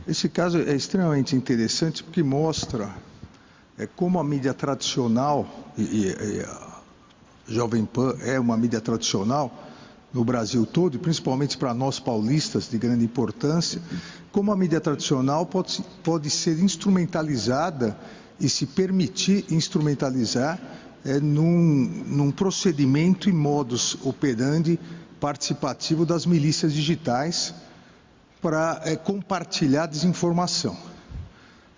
Esse caso é extremamente interessante porque mostra como a mídia tradicional, e a Jovem Pan é uma mídia tradicional no Brasil todo, e principalmente para nós paulistas de grande importância, como a mídia tradicional pode ser instrumentalizada e se permitir instrumentalizar num procedimento e modus operandi participativo das milícias digitais para compartilhar desinformação.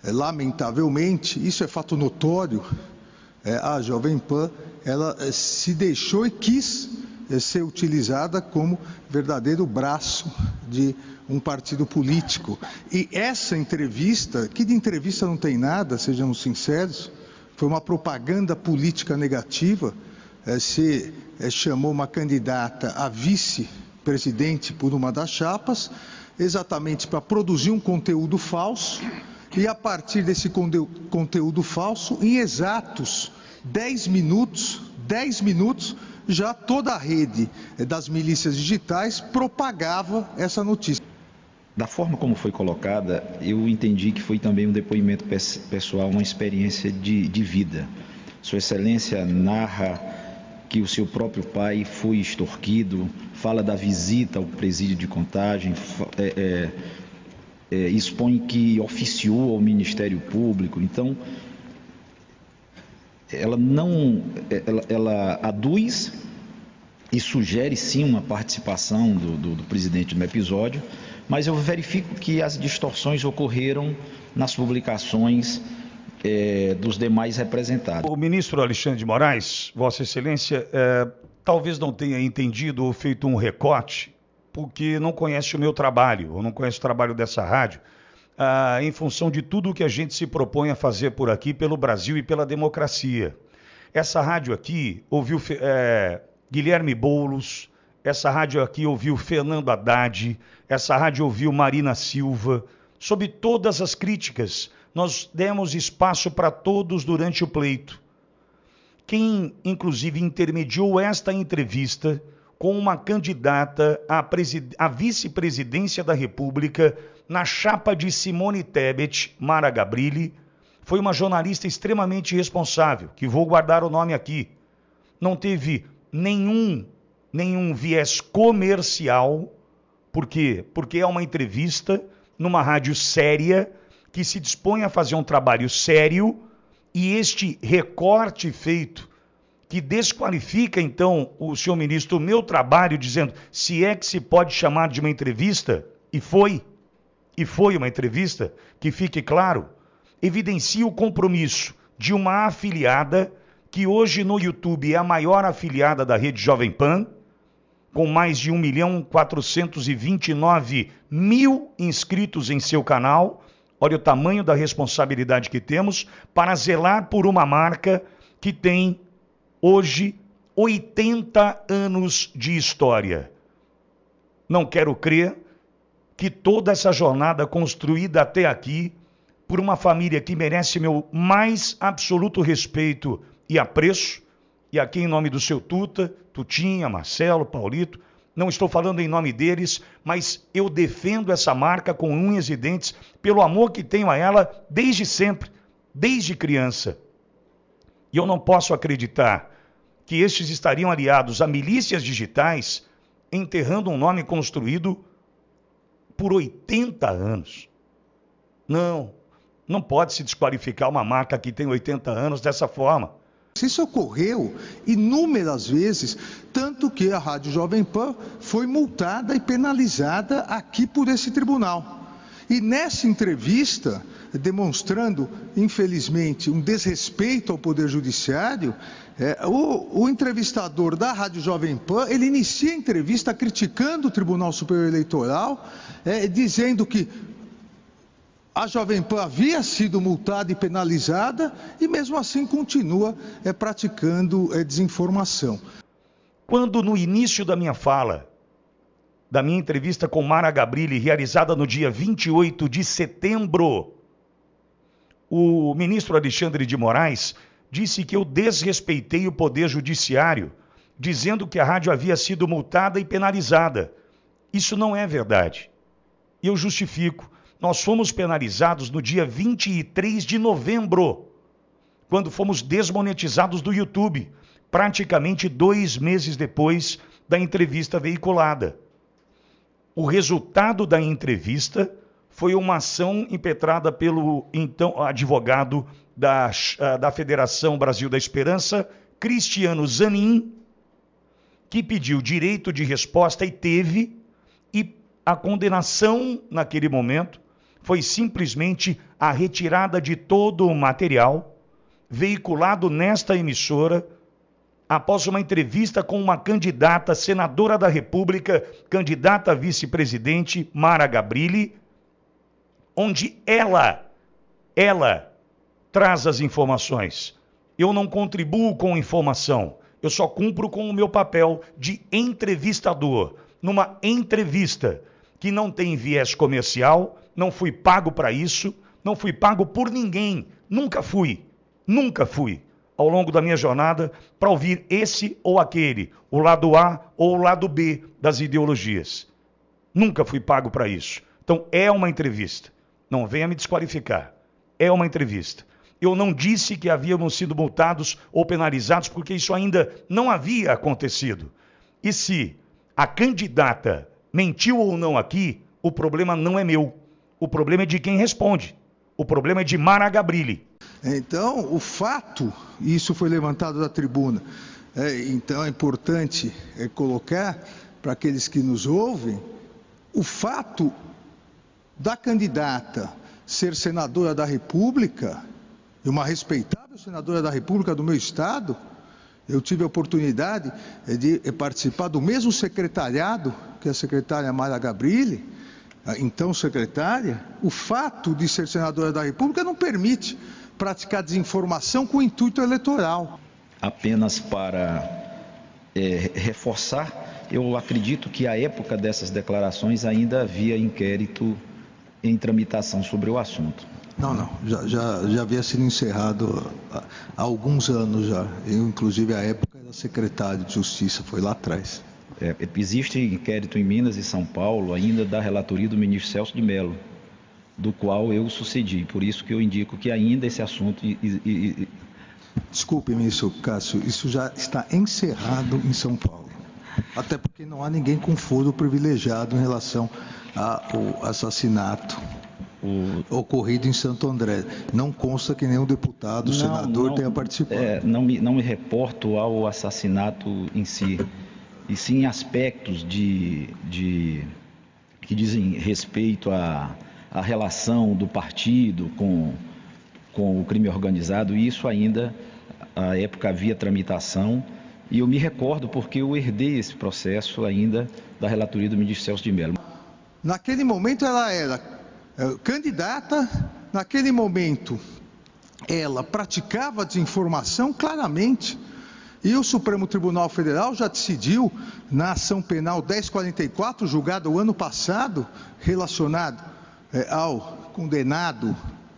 Lamentavelmente, isso é fato notório, a Jovem Pan ela se deixou e quis ser utilizada como verdadeiro braço de um partido político. E essa entrevista, que de entrevista não tem nada, sejamos sinceros, foi uma propaganda política negativa. Se chamou uma candidata a vice-presidente por uma das chapas, exatamente para produzir um conteúdo falso, e a partir desse conteúdo falso, em exatos 10 minutos, já toda a rede das milícias digitais propagava essa notícia. Da forma como foi colocada, eu entendi que foi também um depoimento pessoal, uma experiência de vida. Sua Excelência narra que o seu próprio pai foi extorquido, fala da visita ao presídio de Contagem, expõe que oficiou ao Ministério Público. Então, ela aduz e sugere sim uma participação do presidente no episódio, mas eu verifico que as distorções ocorreram nas publicações dos demais representados. O ministro Alexandre de Moraes, Vossa Excelência, talvez não tenha entendido ou feito um recorte, porque não conhece o meu trabalho, ou não conhece o trabalho dessa rádio, em função de tudo o que a gente se propõe a fazer por aqui, pelo Brasil e pela democracia. Essa rádio aqui ouviu Guilherme Boulos, essa rádio aqui ouviu Fernando Haddad, essa rádio ouviu Marina Silva. Sob todas as críticas, nós demos espaço para todos durante o pleito. Quem, inclusive, intermediou esta entrevista com uma candidata à vice-presidência da República na chapa de Simone Tebet, Mara Gabrilli, foi uma jornalista extremamente responsável, que vou guardar o nome aqui. Não teve nenhum viés comercial. Por quê? Porque é uma entrevista numa rádio séria, que se dispõe a fazer um trabalho sério, e este recorte feito, que desqualifica, então, o senhor ministro, o meu trabalho, dizendo se é que se pode chamar de uma entrevista, e foi uma entrevista, que fique claro, evidencia o compromisso de uma afiliada, que hoje no YouTube é a maior afiliada da rede Jovem Pan, com mais de 1.429.000 inscritos em seu canal. Olha o tamanho da responsabilidade que temos para zelar por uma marca que tem hoje 80 anos de história. Não quero crer que toda essa jornada construída até aqui por uma família que merece meu mais absoluto respeito e apreço, e aqui em nome do seu Tuta, Tutinha, Marcelo, Paulito, não estou falando em nome deles, mas eu defendo essa marca com unhas e dentes pelo amor que tenho a ela desde sempre, desde criança. E eu não posso acreditar que estes estariam aliados a milícias digitais, enterrando um nome construído por 80 anos. Não pode se desqualificar uma marca que tem 80 anos dessa forma. Isso ocorreu inúmeras vezes, tanto que a Rádio Jovem Pan foi multada e penalizada aqui por esse tribunal. E nessa entrevista, demonstrando, infelizmente, um desrespeito ao Poder Judiciário, o entrevistador da Rádio Jovem Pan, ele inicia a entrevista criticando o Tribunal Superior Eleitoral, dizendo que a Jovem Pan havia sido multada e penalizada e mesmo assim continua praticando desinformação. Quando no início da minha fala, da minha entrevista com Mara Gabrilli, realizada no dia 28 de setembro, o ministro Alexandre de Moraes disse que eu desrespeitei o Poder Judiciário, dizendo que a rádio havia sido multada e penalizada. Isso não é verdade. E eu justifico. Nós fomos penalizados no dia 23 de novembro, quando fomos desmonetizados do YouTube, praticamente 2 meses depois da entrevista veiculada. O resultado da entrevista foi uma ação impetrada pelo então advogado da Federação Brasil da Esperança, Cristiano Zanin, que pediu direito de resposta e teve, e a condenação naquele momento foi simplesmente a retirada de todo o material veiculado nesta emissora após uma entrevista com uma candidata senadora da República, candidata a vice-presidente, Mara Gabrilli, onde ela traz as informações. Eu não contribuo com informação, eu só cumpro com o meu papel de entrevistador, numa entrevista que não tem viés comercial, não fui pago para isso, não fui pago por ninguém, nunca fui, ao longo da minha jornada, para ouvir esse ou aquele, o lado A ou o lado B das ideologias. Nunca fui pago para isso. Então é uma entrevista, não venha me desqualificar, é uma entrevista. Eu não disse que havíamos sido multados ou penalizados, porque isso ainda não havia acontecido. E se a candidata mentiu ou não aqui, o problema não é meu. O problema é de quem responde. O problema é de Mara Gabrilli. Então, o fato, isso foi levantado da tribuna, então é importante colocar para aqueles que nos ouvem, o fato da candidata ser senadora da República, e uma respeitável senadora da República do meu estado. Eu tive a oportunidade de participar do mesmo secretariado que a secretária Mara Gabrilli, então secretária. O fato de ser senadora da República não permite praticar desinformação com intuito eleitoral. Apenas para reforçar, eu acredito que à época dessas declarações ainda havia inquérito em tramitação sobre o assunto. Não, já havia sido encerrado há alguns anos já. Eu, inclusive, à época era secretário de Justiça, foi lá atrás. Existe inquérito em Minas e São Paulo, ainda da relatoria do ministro Celso de Mello, do qual eu sucedi. Por isso que eu indico que ainda esse assunto... Desculpe, ministro Cássio, isso já está encerrado em São Paulo. Até porque não há ninguém com foro privilegiado em relação ao assassinato ocorrido em Santo André. Não consta que nenhum deputado, senador tenha participado. Não me reporto ao assassinato em si, e sim aspectos que dizem respeito à relação do partido com o crime organizado, e isso ainda, à época, havia tramitação, e eu me recordo porque eu herdei esse processo ainda da relatoria do ministro Celso de Mello. Naquele momento ela era candidata, naquele momento ela praticava desinformação claramente, e o Supremo Tribunal Federal já decidiu na ação penal 1044, julgada o ano passado, relacionado ao condenado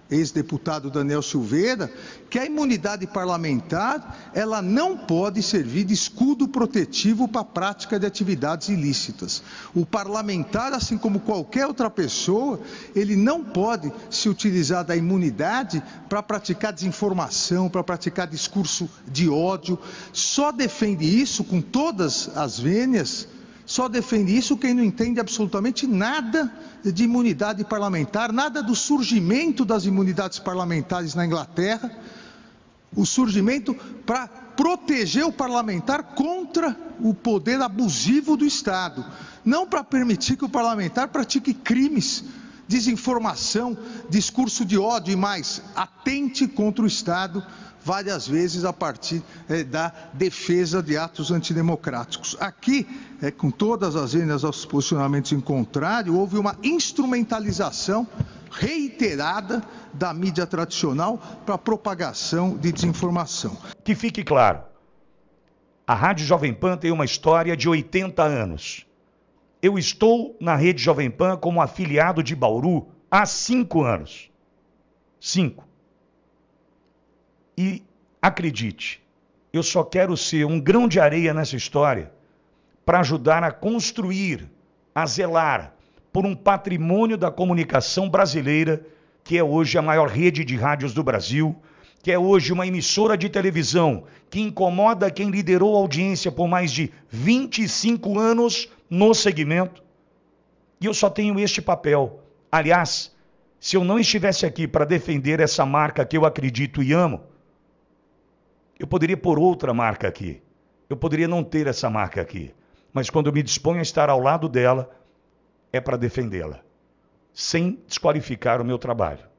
ex-deputado Daniel Silveira, que a imunidade parlamentar ela não pode servir de escudo protetivo para a prática de atividades ilícitas. O parlamentar, assim como qualquer outra pessoa, ele não pode se utilizar da imunidade para praticar desinformação, para praticar discurso de ódio. Só defende isso com todas as vênias. Só defende isso quem não entende absolutamente nada de imunidade parlamentar, nada do surgimento das imunidades parlamentares na Inglaterra, o surgimento para proteger o parlamentar contra o poder abusivo do Estado, não para permitir que o parlamentar pratique crimes, desinformação, discurso de ódio e mais, atente contra o Estado, várias vezes a partir da defesa de atos antidemocráticos. Aqui, com todas as vênias aos posicionamentos em contrário, houve uma instrumentalização reiterada da mídia tradicional para a propagação de desinformação. Que fique claro, a Rádio Jovem Pan tem uma história de 80 anos. Eu estou na Rede Jovem Pan como afiliado de Bauru há 5 anos. 5. E acredite, eu só quero ser um grão de areia nessa história para ajudar a construir, a zelar por um patrimônio da comunicação brasileira, que é hoje a maior rede de rádios do Brasil, que é hoje uma emissora de televisão que incomoda quem liderou a audiência por mais de 25 anos no segmento. E eu só tenho este papel. Aliás, se eu não estivesse aqui para defender essa marca que eu acredito e amo, eu poderia pôr outra marca aqui. Eu poderia não ter essa marca aqui. Mas quando eu me disponho a estar ao lado dela, é para defendê-la, sem desqualificar o meu trabalho.